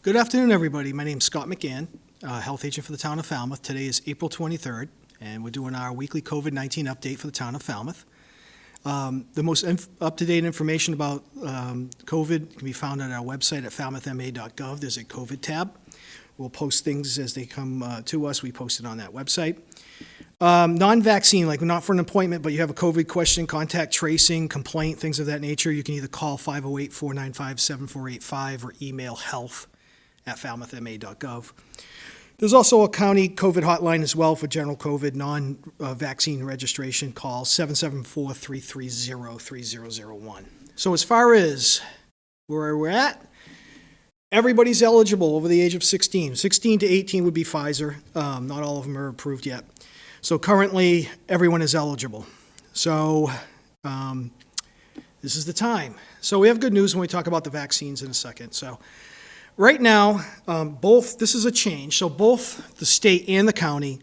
Good afternoon, everybody. My name is Scott McGann, health agent for the town of Falmouth. Today is April 23rd, and we're doing our weekly COVID-19 update for the town of Falmouth. The most up-to-date information about COVID can be found on our website at falmouth.ma.gov. There's a COVID tab. We'll post things as they come to us. We post it on that website. Non-vaccine, like not for an appointment, but you have a COVID question, contact tracing, complaint, things of that nature, you can either call 508-495-7485 or email health@falmouth.ma.gov. There's also a county COVID hotline as well for general COVID non-vaccine registration. Call 774-330-3001. So as far as where we're at, everybody's eligible over the age of 16. 16 to 18 would be Pfizer. Not all of them are approved yet. So currently, everyone is eligible. So this is the time. So we have good news when we talk about the vaccines in a second. So right now, this is a change. So both the state and the county,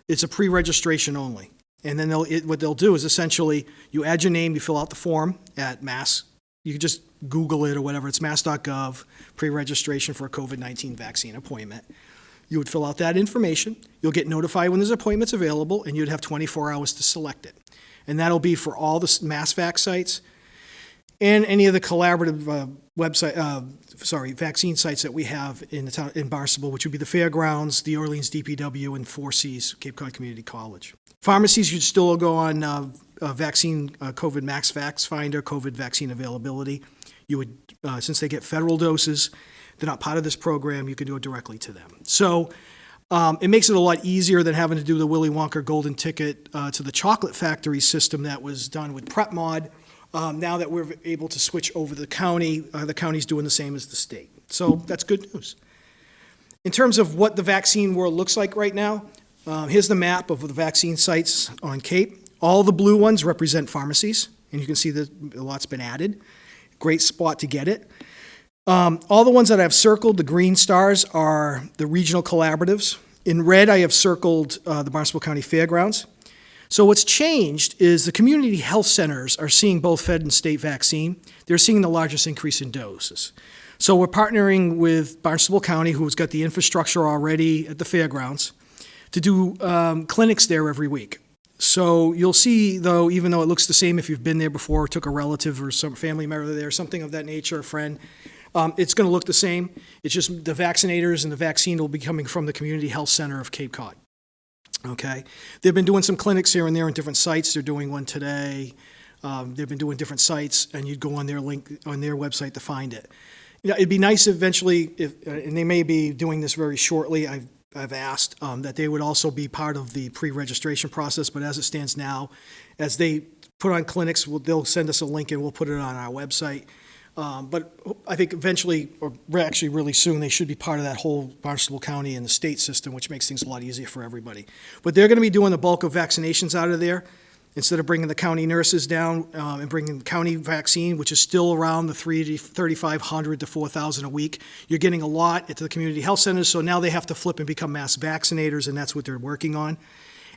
it's a pre-registration only. And then what they'll do is essentially you add your name, you fill out the form at MASS. You can just Google it or whatever. It's MASS.GOV, pre-registration for a COVID-19 vaccine appointment. You would fill out that information. You'll get notified when there's appointments available, and you'd have 24 hours to select it. And that'll be for all the MassVac sites and any of the collaborative vaccine sites that we have in the town in Barnstable, which would be the Fairgrounds, the Orleans DPW, and 4Cs, Cape Cod Community College. Pharmacies, you'd still go on vaccine COVID MaxVax Finder, COVID vaccine availability. You would, since they get federal doses, they're not part of this program, you can do it directly to them. So it makes it a lot easier than having to do the Willy Wonka golden ticket to the chocolate factory system that was done with PrepMod. Now that we're able to switch over the county's doing the same as the state. So that's good news. In terms of what the vaccine world looks like right now, here's the map of the vaccine sites on Cape. All the blue ones represent pharmacies, and you can see that a lot's been added. Great spot to get it. All the ones that I've circled, the green stars, are the regional collaboratives. In red, I have circled the Barnstable County Fairgrounds. So what's changed is the community health centers are seeing both fed and state vaccine. They're seeing the largest increase in doses. So we're partnering with Barnstable County, who's got the infrastructure already at the fairgrounds, to do clinics there every week. So you'll see, though, even though it looks the same if you've been there before, took a relative or some family member there, something of that nature, a friend, it's going to look the same. It's just the vaccinators and the vaccine will be coming from the Community Health Center of Cape Cod. Okay, they've been doing some clinics here and there in different sites. They're doing one today. They've been doing different sites, and you'd go on their link on their website to find it. You know, it'd be nice eventually, and they may be doing this very shortly. I've asked that they would also be part of the pre-registration process. But as it stands now, as they put on clinics, they'll send us a link and we'll put it on our website. But I think eventually, or actually really soon, they should be part of that whole Barnstable County and the state system, which makes things a lot easier for everybody. But they're going to be doing the bulk of vaccinations out of there. Instead of bringing the county nurses down and bringing the county vaccine, which is still around the 3,500 to 4,000 a week, you're getting a lot at the community health centers. So now they have to flip and become mass vaccinators, and that's what they're working on.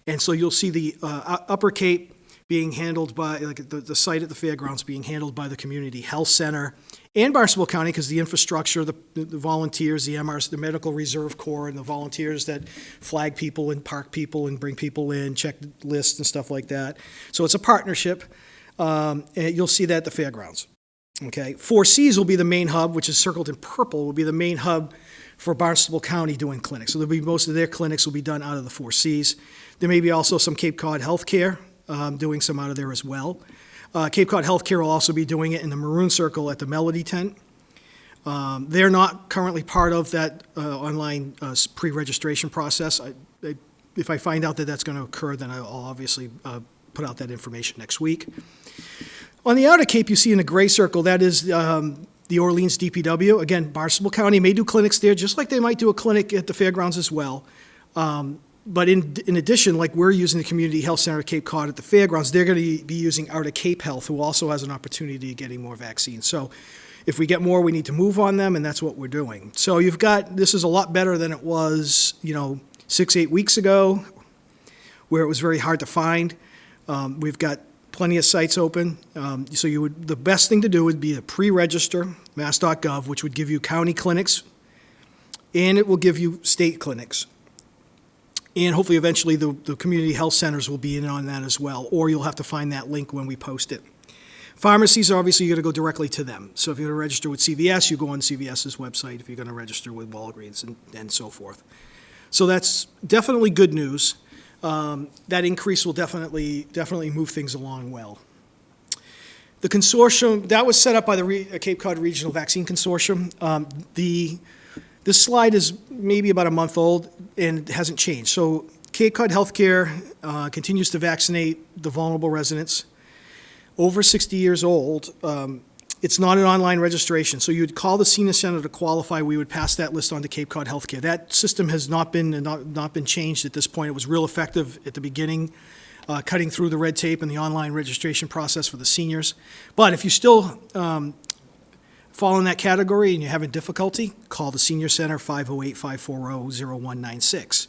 And so you'll see the Upper Cape being handled by, like the site at the fairgrounds being handled by the Community Health Center and Barnstable County, because the infrastructure, the volunteers, the MRs, the Medical Reserve Corps, and the volunteers that flag people and park people and bring people in, check lists and stuff like that. So it's a partnership, and you'll see that at the fairgrounds. Okay, 4Cs will be the main hub, which is circled in purple, will be the main hub for Barnstable County doing clinics. So most of their clinics will be done out of the 4Cs. There may be also some Cape Cod Healthcare doing some out of there as well. Cape Cod Healthcare will also be doing it in the Maroon Circle at the Melody Tent. They're not currently part of that online pre-registration process. If I find out that that's going to occur, then I'll obviously put out that information next week. On the outer Cape, you see in the gray circle, that is the Orleans DPW. Again, Barnstable County may do clinics there, just like they might do a clinic at the fairgrounds as well. But in addition, like we're using the Community Health Center at Cape Cod at the fairgrounds, they're going to be using Outer Cape Health, who also has an opportunity of getting more vaccines. So if we get more, we need to move on them, and that's what we're doing. So this is a lot better than it was, 6-8 weeks ago, where it was very hard to find. We've got plenty of sites open. So the best thing to do would be to pre-register, MASS.GOV, which would give you county clinics and it will give you state clinics. And hopefully eventually the community health centers will be in on that as well, or you'll have to find that link when we post it. Pharmacies, obviously, you're going to go directly to them. So if you're going to register with CVS, you go on CVS's website. If you're going to register with Walgreens and so forth. So that's definitely good news. That increase will definitely move things along well. The consortium, that was set up by the Cape Cod Regional Vaccine Consortium. This slide is maybe about a month old, and it hasn't changed. So Cape Cod Healthcare continues to vaccinate the vulnerable residents. Over 60 years old, it's not an online registration. So you would call the senior center to qualify. We would pass that list on to Cape Cod Healthcare. That system has not been changed at this point. It was real effective at the beginning, cutting through the red tape and the online registration process for the seniors. But if you still fall in that category and you're having difficulty, call the Senior Center, 508-540-0196.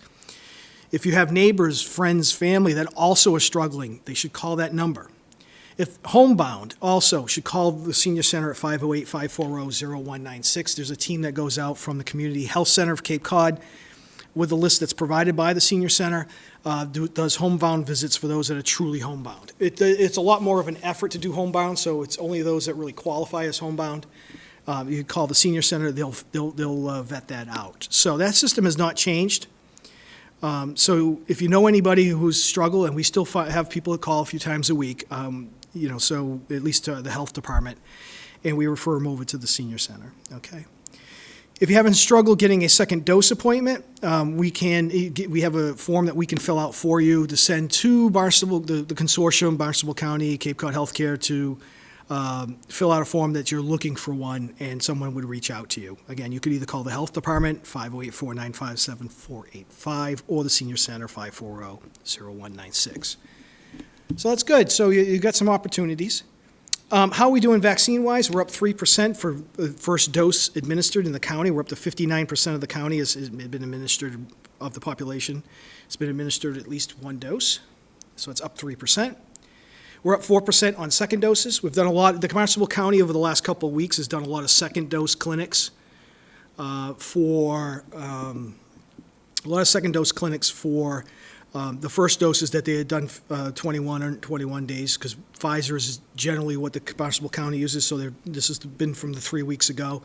If you have neighbors, friends, family that also are struggling, they should call that number. If homebound, also should call the Senior Center at 508-540-0196. There's a team that goes out from the Community Health Center of Cape Cod with the list that's provided by the Senior Center, does homebound visits for those that are truly homebound. It's a lot more of an effort to do homebound, so it's only those that really qualify as homebound. You can call the Senior Center, they'll vet that out. So that system has not changed. So if you know anybody who's struggled, and we still have people that call a few times a week, so at least to the health department, and we refer them over to the Senior Center, okay? If you haven't struggled getting a second dose appointment, we have a form that we can fill out for you to send to Barnstable, the consortium, Barnstable County, Cape Cod Healthcare, to fill out a form that you're looking for one, and someone would reach out to you. Again, you could either call the health department, 508-495-7485, or the Senior Center, 540-0196. So that's good. So you got some opportunities. How are we doing vaccine-wise? We're up 3% for the first dose administered in the county. We're up to 59% of the county has been administered, of the population. It's been administered at least one dose. So it's up 3%. We're up 4% on second doses. We've done a lot. The Barnstable County over the last couple of weeks has done a lot of second dose clinics for the first doses that they had done 21 days, because Pfizer is generally what the Barnstable County uses. So this has been from the 3 weeks ago.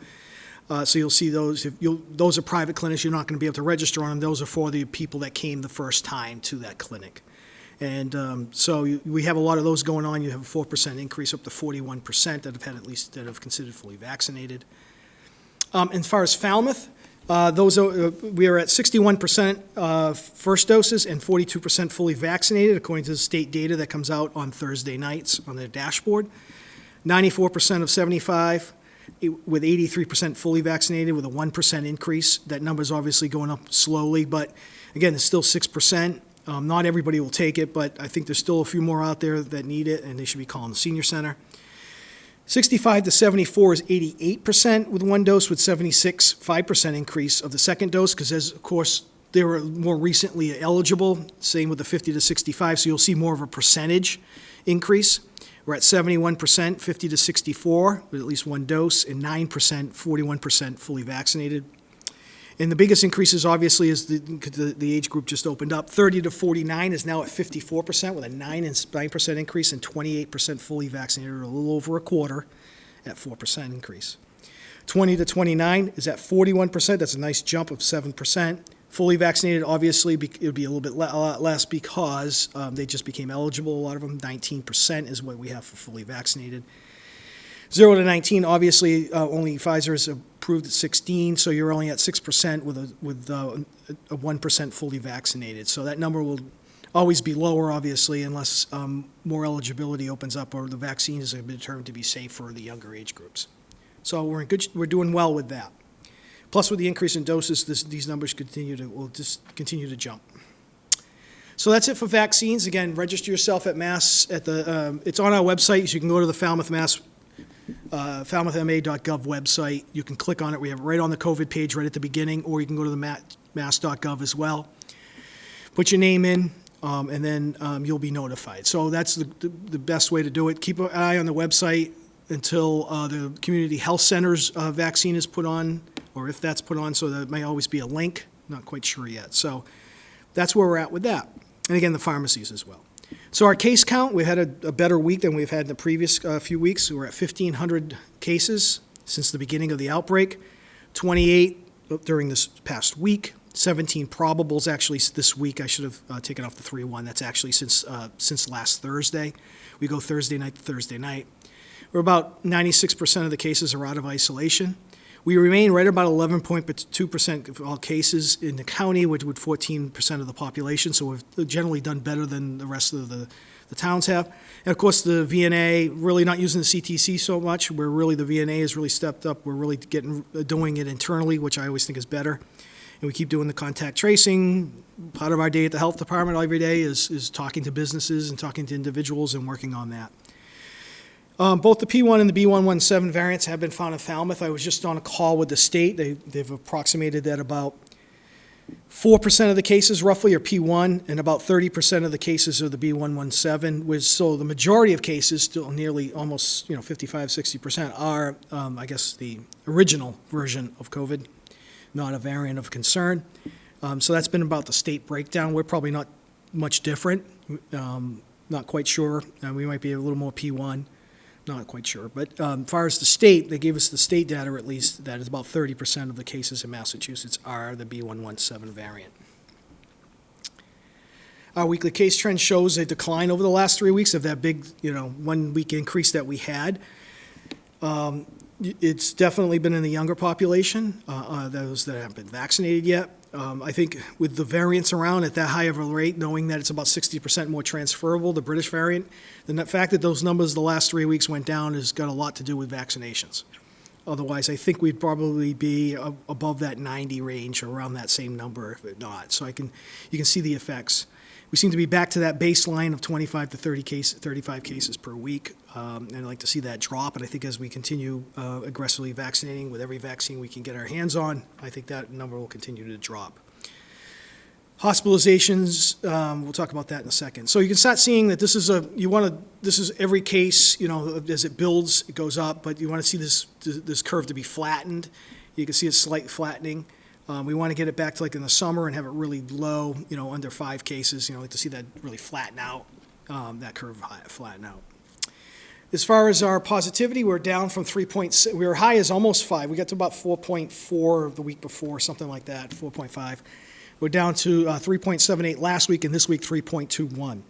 So you'll see those. Those are private clinics. You're not going to be able to register on them. Those are for the people that came the first time to that clinic. And so we have a lot of those going on. You have a 4% increase up to 41% that have considered fully vaccinated. As far as Falmouth, we are at 61% first doses and 42% fully vaccinated, according to the state data that comes out on Thursday nights on their dashboard. 94% of 75, with 83% fully vaccinated, with a 1% increase. That number is obviously going up slowly, but again, it's still 6%. Not everybody will take it, but I think there's still a few more out there that need it, and they should be calling the Senior Center. 65 to 74 is 88% with one dose, with 5% increase of the second dose, because of course they were more recently eligible. Same with the 50 to 65, so you'll see more of a percentage increase. We're at 71%, 50 to 64 with at least one dose, and 9%, 41% fully vaccinated. And the biggest increases, obviously, is the age group just opened up. 30 to 49 is now at 54%, with a 9% increase, and 28% fully vaccinated, or a little over a quarter, at 4% increase. 20 to 29 is at 41%. That's a nice jump of 7%. Fully vaccinated, obviously, it would be a little bit less because they just became eligible, a lot of them. 19% is what we have for fully vaccinated. 0 to 19, obviously, only Pfizer is approved at 16, so you're only at 6% with a 1% fully vaccinated. So that number will always be lower, obviously, unless more eligibility opens up or the vaccines have been determined to be safe for the younger age groups. So we're doing well with that. Plus, with the increase in doses, these numbers will just continue to jump. So that's it for vaccines. Again, register yourself at MASS it's on our website, so you can go to the Falmouth MASS. FalmouthMA.gov website. You can click on it. We have it right on the COVID page right at the beginning, or you can go to the MASS.GOV as well. Put your name in, and then you'll be notified. So that's the best way to do it. Keep an eye on the website until the Community Health Center's vaccine is put on or if that's put on, so there may always be a link, not quite sure yet. So that's where we're at with that. And again, the pharmacies as well. So our case count, we had a better week than we've had in the previous few weeks. We're at 1,500 cases since the beginning of the outbreak, 28 during this past week, 17 probables actually this week. I should have taken off the 3-1. That's actually since last Thursday. We go Thursday night to Thursday night. We're about 96% of the cases are out of isolation. We remain right about 11.2% of all cases in the county, with 14% of the population, so we've generally done better than the rest of the towns have. And of course, the VNA, really not using the CTC so much, where really the VNA has really stepped up. We're really doing it internally, which I always think is better. And we keep doing the contact tracing. Part of our day at the health department every day is talking to businesses and talking to individuals and working on that. Both the P1 and the B117 variants have been found in Falmouth. I was just on a call with the state. They've approximated that about 4% of the cases roughly are P1, and about 30% of the cases are the B117, so the majority of cases, still nearly almost 55-60%, are, I guess, the original version of COVID, not a variant of concern. So that's been about the state breakdown. We're probably not much different, not quite sure. We might be a little more P1. Not quite sure, but as far as the state, they gave us the state data at least, that is about 30% of the cases in Massachusetts are the B117 variant. Our weekly case trend shows a decline over the last 3 weeks of that big, 1 week increase that we had. It's definitely been in the younger population, those that haven't been vaccinated yet. I think with the variants around at that high of a rate, knowing that it's about 60% more transferable, the British variant, then the fact that those numbers the last 3 weeks went down has got a lot to do with vaccinations. Otherwise, I think we'd probably be above that 90 range, or around that same number, if not. So you can see the effects. We seem to be back to that baseline of 25 to 35 cases per week, and I'd like to see that drop. And I think as we continue aggressively vaccinating with every vaccine we can get our hands on, I think that number will continue to drop. Hospitalizations, we'll talk about that in a second. So you can start seeing that this is every case, as it builds, it goes up, but you want to see this curve to be flattened. You can see a slight flattening. We want to get it back to like in the summer and have it really low, under 5 cases. Like to see that really flatten out, that curve flatten out. As far as our positivity, we're down from 3.6. We were high as almost 5. We got to about 4.4 the week before, something like that, 4.5. We're down to 3.78 last week, and this week 3.21.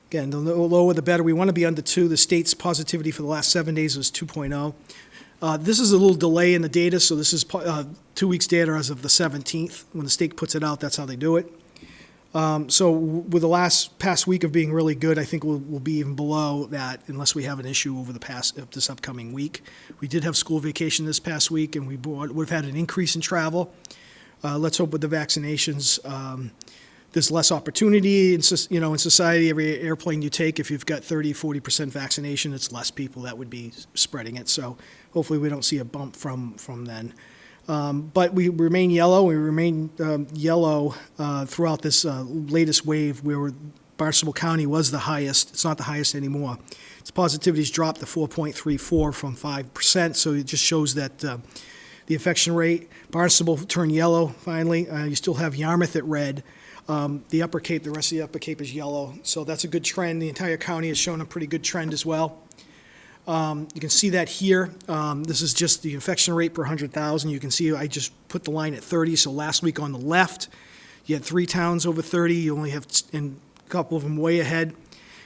Again, the lower the better. We want to be under 2. The state's positivity for the last 7 days was 2.0. This is a little delay in the data, so this is 2 weeks data as of the 17th. When the state puts it out, that's how they do it. So with the past week of being really good, I think we'll be even below that unless we have an issue over this upcoming week. We did have school vacation this past week, and we would have had an increase in travel. Let's hope with the vaccinations, there's less opportunity in society. Every airplane you take, if you've got 30-40% vaccination, it's less people that would be spreading it. So hopefully we don't see a bump from then. But we remain yellow. We remain yellow throughout this latest wave, where Barnstable County was the highest. It's not the highest anymore. Its positivity's dropped to 4.34 from 5%, so it just shows that the infection rate. Barnstable turned yellow finally. You still have Yarmouth at red. The Upper Cape, the rest of the Upper Cape is yellow, so that's a good trend. The entire county has shown a pretty good trend as well. You can see that here. This is just the infection rate per 100,000. You can see I just put the line at 30. So last week on the left, you had 3 towns over 30. You only have a couple of them way ahead.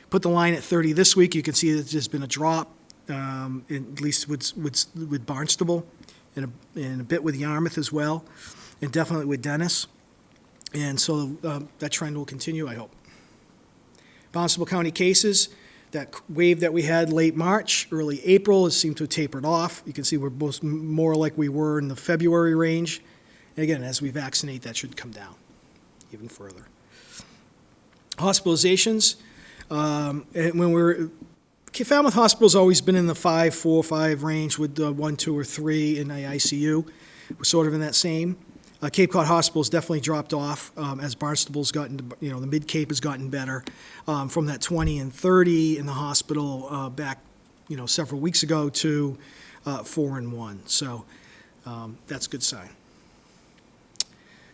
Put the line at 30 this week. You can see that there's been a drop, at least with Barnstable, and a bit with Yarmouth as well, and definitely with Dennis. And so that trend will continue, I hope. Barnstable County cases. That wave that we had late March, early April, has seemed to have tapered off. You can see we're both more like we were in the February range. And again, as we vaccinate, that should come down even further. Hospitalizations. Falmouth Hospital's always been in the 5, 4, 5 range with 1, 2, or 3 in the ICU. We're sort of in that same. Cape Cod Hospital's definitely dropped off as Barnstable's gotten, the Mid-Cape has gotten better from that 20 and 30 in the hospital back, several weeks ago to 4 and 1. So That's a good sign.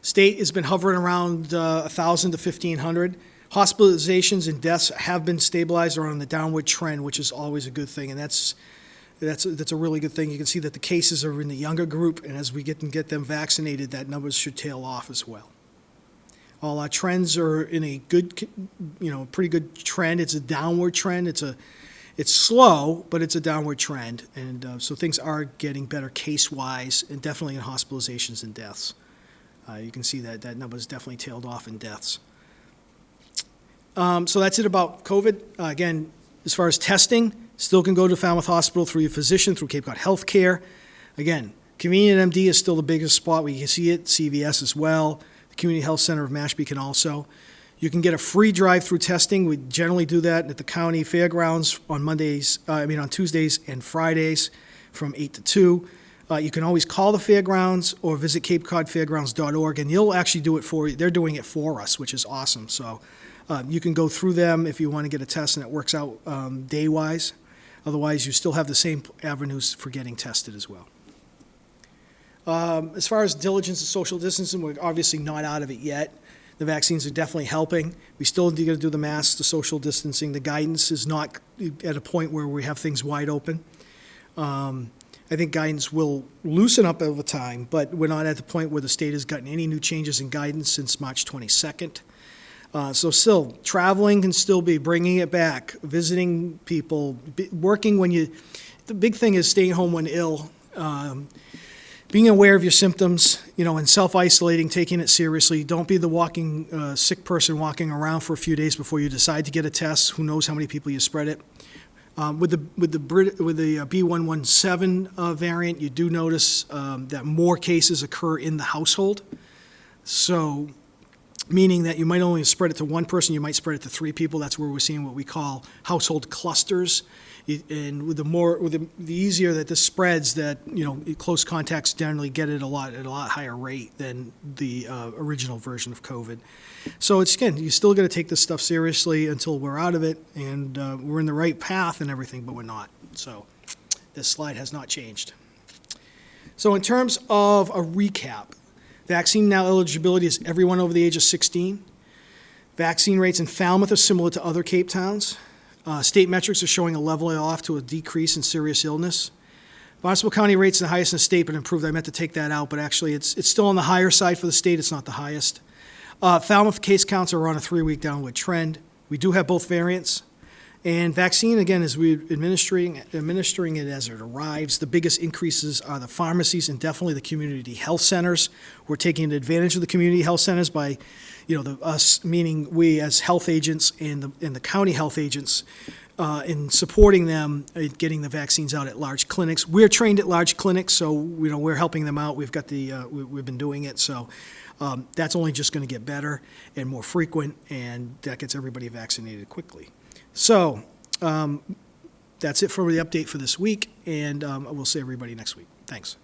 State has been hovering around 1,000 to 1,500. Hospitalizations and deaths have been stabilized or on the downward trend, which is always a good thing, and that's a really good thing. You can see that the cases are in the younger group, and as we get them vaccinated, that numbers should tail off as well. All our trends are in a good, pretty good trend. It's a downward trend. It's slow, but it's a downward trend, and so things are getting better case-wise, and definitely in hospitalizations and deaths. You can see that number's definitely tailed off in deaths. So that's it about COVID. Again, as far as testing, still can go to Falmouth Hospital through your physician, through Cape Cod Healthcare. Again, Convenient MD is still the biggest spot where you can see it, CVS as well. The Community Health Center of Mashpee can also. You can get a free drive-through testing. We generally do that at the county fairgrounds on on Tuesdays and Fridays from 8 to 2. You can always call the fairgrounds or visit capecodfairgrounds.org, and they'll actually do it for you. They're doing it for us, which is awesome. So you can go through them if you want to get a test, and it works out day-wise. Otherwise, you still have the same avenues for getting tested as well. As far as diligence and social distancing, we're obviously not out of it yet. The vaccines are definitely helping. We still need to do the masks, the social distancing. The guidance is not at a point where we have things wide open. I think guidance will loosen up over time, but we're not at the point where the state has gotten any new changes in guidance since March 22nd. So still, traveling can still be, bringing it back, visiting people, working when the big thing is staying home when ill, being aware of your symptoms, and self-isolating, taking it seriously. Don't be the sick person walking around for a few days before you decide to get a test. Who knows how many people you spread it. With the B117 variant, you do notice that more cases occur in the household. So, meaning that you might only spread it to one person, you might spread it to 3 people. That's where we're seeing what we call household clusters. And with the easier that this spreads, that close contacts generally get it at a lot higher rate than the original version of COVID. So it's, again, you still got to take this stuff seriously until we're out of it, and we're in the right path and everything, but we're not. So this slide has not changed. So in terms of a recap, vaccine now eligibility is everyone over the age of 16. Vaccine rates in Falmouth are similar to other Cape towns. State metrics are showing a leveling off to a decrease in serious illness. Barnstable County rates the highest in the state, but improved. I meant to take that out, but actually it's still on the higher side for the state. It's not the highest. Falmouth case counts are on a 3-week downward trend. We do have both variants. And vaccine, again, as we're administering it as it arrives, the biggest increases are the pharmacies and definitely the community health centers. We're taking advantage of the community health centers by, us, meaning we as health agents and the county health agents, in supporting them in getting the vaccines out at large clinics. We're trained at large clinics, so we're helping them out. We've got we've been doing it, so that's only just going to get better and more frequent, and that gets everybody vaccinated quickly. So that's it for the update for this week, and we'll see everybody next week. Thanks.